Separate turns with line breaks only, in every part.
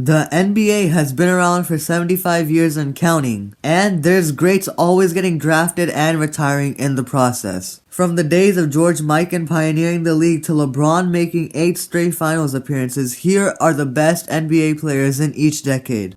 The NBA has been around for 75 years and counting, and there's greats always getting drafted and retiring in the process. From the days of George Mikan pioneering the league to LeBron making 8 straight finals appearances, here are the best NBA players in each decade.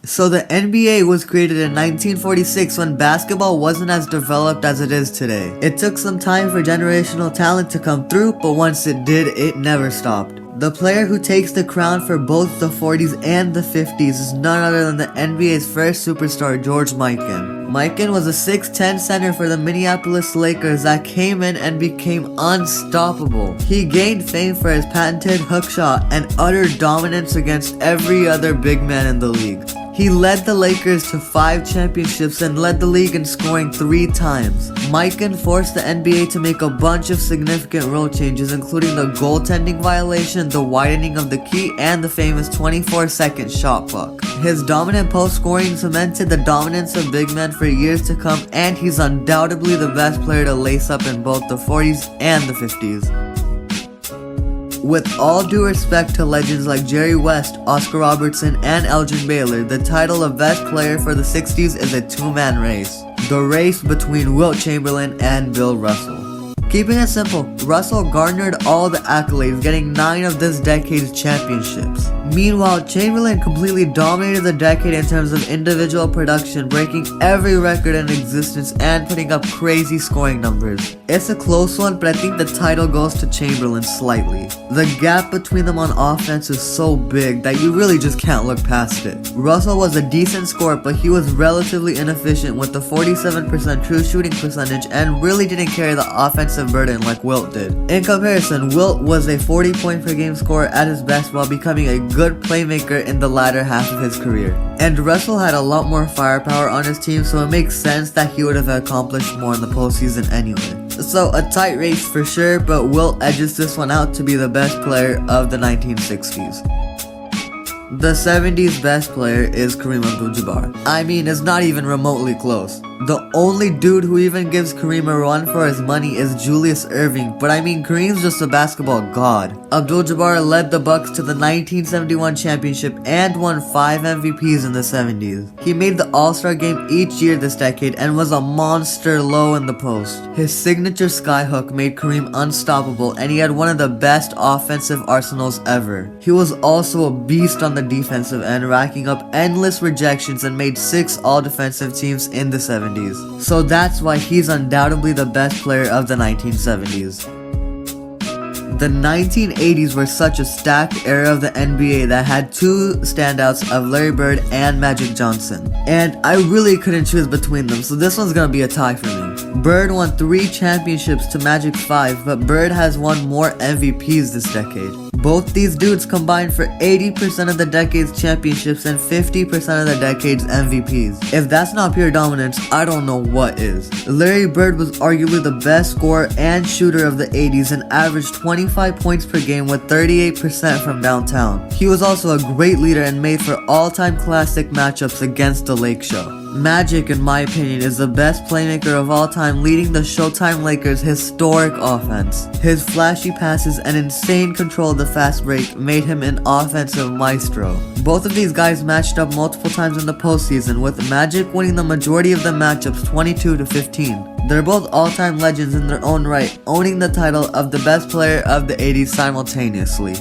So the NBA was created in 1946 when basketball wasn't as developed as it is today. It took some time for generational talent to come through, but once it did, it never stopped. The player who takes the crown for both the 40s and the 50s is none other than the NBA's first superstar, George Mikan. Mikan was a 6'10 center for the Minneapolis Lakers that came in and became unstoppable. He gained fame for his patented hook shot and utter dominance against every other big man in the league. He led the Lakers to 5 championships and led the league in scoring 3 times. Mikan forced the NBA to make a bunch of significant rule changes, including the goaltending violation, the widening of the key, and the famous 24-second shot clock. His dominant post scoring cemented the dominance of big men for years to come, and he's undoubtedly the best player to lace up in both the 40s and the 50s. With all due respect to legends like Jerry West, Oscar Robertson, and Elgin Baylor, the title of best player for the 60s is a 2-man race. The race between Wilt Chamberlain and Bill Russell. Keeping it simple, Russell garnered all the accolades, getting 9 of this decade's championships. Meanwhile, Chamberlain completely dominated the decade in terms of individual production, breaking every record in existence and putting up crazy scoring numbers. It's a close one, but I think the title goes to Chamberlain slightly. The gap between them on offense is so big that you really just can't look past it. Russell was a decent scorer, but he was relatively inefficient with the 47% true shooting percentage and really didn't carry the offensive burden like Wilt did. In comparison, Wilt was a 40-point per game scorer at his best while becoming a good playmaker in the latter half of his career. And Russell had a lot more firepower on his team, so it makes sense that he would have accomplished more in the postseason anyway. So a tight race for sure, but Wilt edges this one out to be the best player of the 1960s. The 70s best player is Kareem AbdulJabbar. I mean, it's not even remotely close. The only dude who even gives Kareem a run for his money is Julius Erving, but I mean, Kareem's just a basketball god. AbdulJabbar led the Bucks to the 1971 championship and won 5 MVPs in the 70s. He made the All-Star game each year this decade and was a monster low in the post. His signature skyhook made Kareem unstoppable, and he had one of the best offensive arsenals ever. He was also a beast on the defensive end, racking up endless rejections and made 6 all-defensive teams in the 70s. So that's why he's undoubtedly the best player of the 1970s. The 1980s were such a stacked era of the NBA that had 2 standouts of Larry Bird and Magic Johnson. And I really couldn't choose between them, so this one's gonna be a tie for me. Bird won 3 championships to Magic's 5, but Bird has won more MVPs this decade. Both these dudes combined for 80% of the decade's championships and 50% of the decade's MVPs. If that's not pure dominance, I don't know what is. Larry Bird was arguably the best scorer and shooter of the 80s and averaged 25 points per game with 38% from downtown. He was also a great leader and made for all-time classic matchups against the Lake Show. Magic, in my opinion, is the best playmaker of all time, leading the Showtime Lakers' historic offense. His flashy passes and insane control of the fast break made him an offensive maestro. Both of these guys matched up multiple times in the postseason, with Magic winning the majority of the matchups 22-15. They're both all-time legends in their own right, owning the title of the best player of the 80s simultaneously.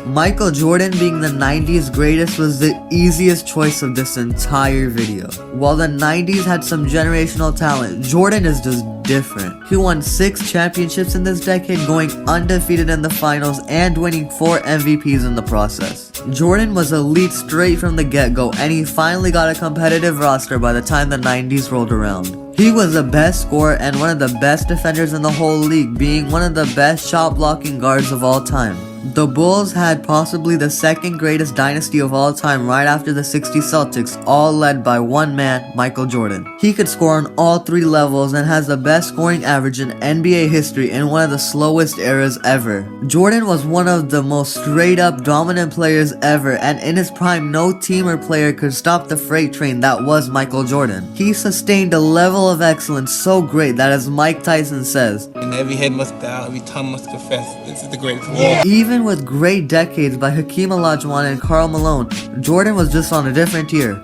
Michael Jordan being the 90s greatest was the easiest choice of this entire video. While the 90s had some generational talent, Jordan is just different. He won 6 championships in this decade, going undefeated in the finals and winning 4 MVPs in the process. Jordan was elite straight from the get-go, and he finally got a competitive roster by the time the 90s rolled around. He was the best scorer and one of the best defenders in the whole league, being one of the best shot blocking guards of all time. The Bulls had possibly the second greatest dynasty of all time right after the '60 Celtics, all led by one man, Michael Jordan. He could score on all three levels and has the best scoring average in NBA history in one of the slowest eras ever. Jordan was one of the most straight up dominant players ever, and in his prime no team or player could stop the freight train that was Michael Jordan. He sustained a level of excellence so great that, as Mike Tyson says,
"And every head must bow, every tongue must confess, this is the greatest of all."
Even with great decades by Hakeem Olajuwon and Karl Malone, Jordan was just on a different tier.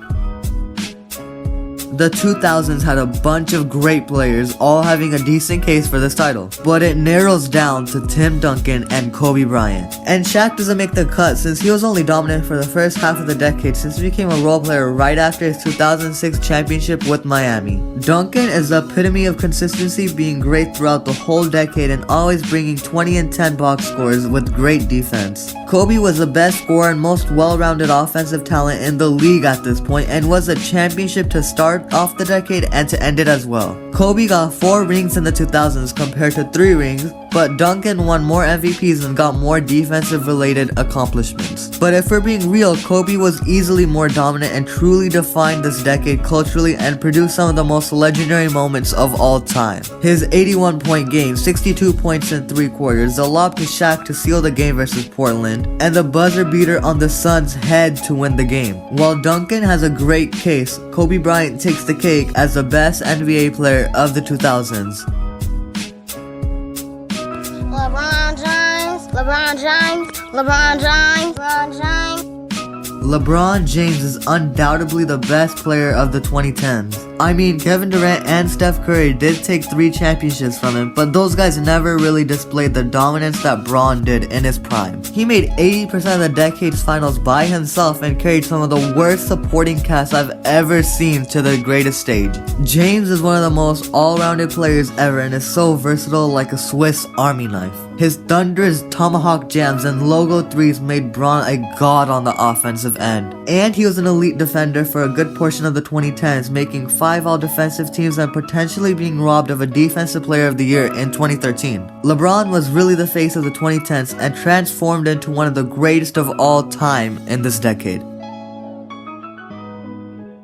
The 2000s had a bunch of great players, all having a decent case for this title, but it narrows down to Tim Duncan and Kobe Bryant. And Shaq doesn't make the cut since he was only dominant for the first half of the decade, since he became a role player right after his 2006 championship with Miami. Duncan is the epitome of consistency, being great throughout the whole decade and always bringing 20 and 10 box scores with great defense. Kobe was the best scorer and most well-rounded offensive talent in the league at this point, and was a championship to start off the decade and to end it as well. Kobe got 4 rings in the 2000s compared to 3 rings, but Duncan won more MVPs and got more defensive related accomplishments. But if we're being real, Kobe was easily more dominant and truly defined this decade culturally and produced some of the most legendary moments of all time. His 81-point game, 62 points in 3 quarters, the lob to Shaq to seal the game versus Portland, and the buzzer beater on the Suns' head to win the game. While Duncan has a great case, Kobe Bryant takes the cake as the best NBA player of the 2000s.
LeBron James, LeBron James, LeBron James, LeBron James.
LeBron James is undoubtedly the best player of the 2010s. I mean, Kevin Durant and Steph Curry did take 3 championships from him, but those guys never really displayed the dominance that Bron did in his prime. He made 80% of the decade's finals by himself and carried some of the worst supporting cast I've ever seen to the greatest stage. James is one of the most all-rounded players ever and is so versatile, like a Swiss Army knife. His thunderous tomahawk jams and logo threes made Bron a god on the offensive end. And he was an elite defender for a good portion of the 2010s, making 5 all-defensive teams and potentially being robbed of a Defensive Player of the Year in 2013. LeBron was really the face of the 2010s and transformed into one of the greatest of all time in this decade.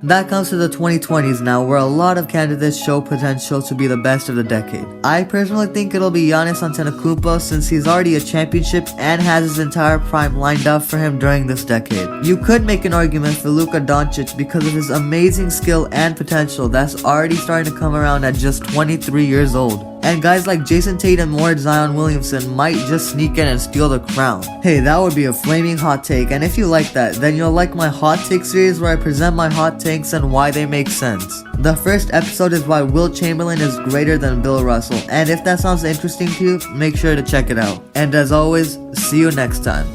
That comes to the 2020s now, where a lot of candidates show potential to be the best of the decade. I personally think it'll be Giannis Antetokounmpo, since he's already a championship and has his entire prime lined up for him during this decade. You could make an argument for Luka Doncic because of his amazing skill and potential that's already starting to come around at just 23 years old. And guys like Jason Tatum or Zion Williamson might just sneak in and steal the crown. Hey, that would be a flaming hot take, and if you like that, then you'll like my hot take series where I present my hot takes and why they make sense. The first episode is why Wilt Chamberlain is greater than Bill Russell, and if that sounds interesting to you, make sure to check it out. And as always, see you next time.